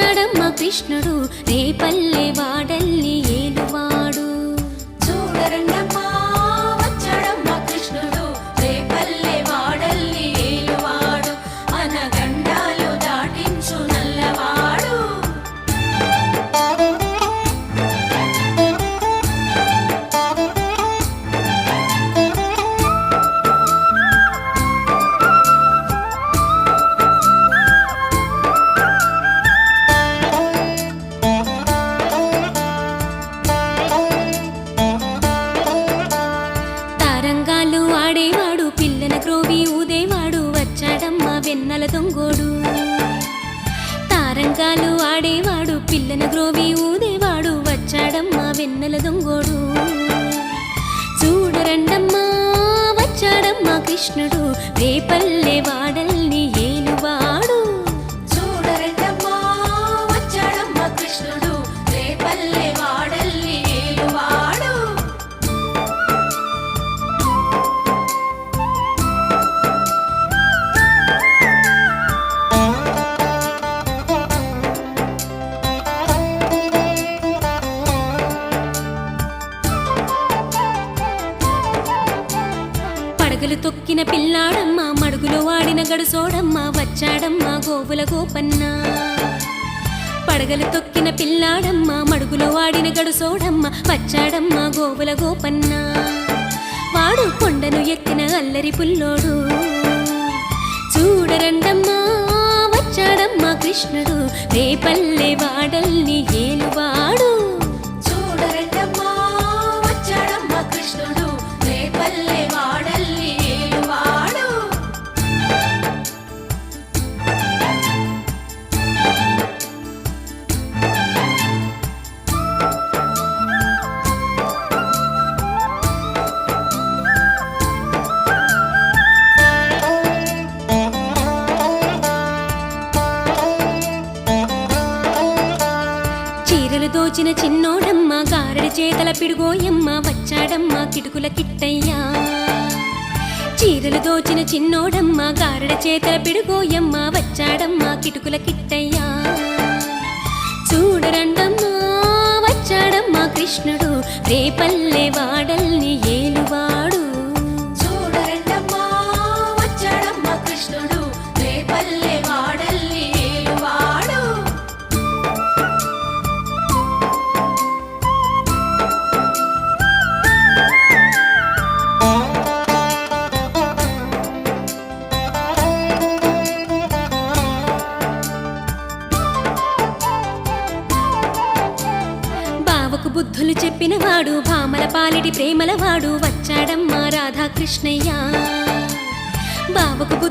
వచ్చాడమ్మా కృష్ణుడు రేపల్లె వాడల్ని ఏలువాడు. చూడరండమ్మా వచ్చాడమ్మా కృష్ణుడు రేపల్లె వాడల్ని ఏలువాడు, అనగండాలు దాటించు నల్లవాడు. తారంగాలు ఆడేవాడు పిల్లన క్రోవి ఊదేవాడు వచ్చాడమ్మా వెన్నెల దొంగోడు. తారంగాలు ఆడేవాడు పిల్లన గ్రోవి ఊదేవాడు వచ్చాడమ్మా వెన్నెల దొంగోడు. చూడరండమ్మా వచ్చాడమ్మా కృష్ణుడు రేపల్లె వాడల్ని ఏలువాడు. చూడరండమ్మా వచ్చాడమ్మా కృష్ణుడు రేపల్లె వాడల్ని ఏలువాడు. పడగలు తొక్కిన పిల్లాడమ్మ మడుగులో వాడిన గడుసోడమ్మ వచ్చాడమ్మా గోవుల గోపన్న. పడగలు తొక్కిన పిల్లాడమ్మ మడుగులో వాడిన గడుసోడమ్మ వచ్చాడమ్మా గోవుల గోపన్న. వాడు కొండను ఎక్కిన అల్లరి పుల్లోడు. చూడరండమ్మా వచ్చాడమ్మా కృష్ణుడు రేపల్లె వాడల్ని ఏలువాడు. చూడరండమ్మా వచ్చాడమ్మా కృష్ణుడు రేపల్లె వాడల్ని ఏలువాడు. చీరలు దోచిన చిన్నోడమ్మ గారడి చేతల పిడుగోయమ్మ వచ్చాడమ్మా కిటుకుల కిట్టయ్యా. చీరలు దోచిన చిన్నోడమ్మ గారడి చేతల పిడుగోయమ్మ వచ్చాడమ్మా కిటుకుల కిట్టయ్యా. చూడరండమ్మా వచ్చాడమ్మా కృష్ణుడు రేపల్లె వాడల్ని ఏలువాడు. చూడరండమ్మా వచ్చాడమ్మా కృష్ణుడు రేపల్లె వాడల్ని ఏలువాడు. బావకు బుద్ధులు చెప్పినవాడు భామల పాలిటి ప్రేమలవాడు వచ్చాడమ్మా రాధాకృష్ణయ్య. బావకు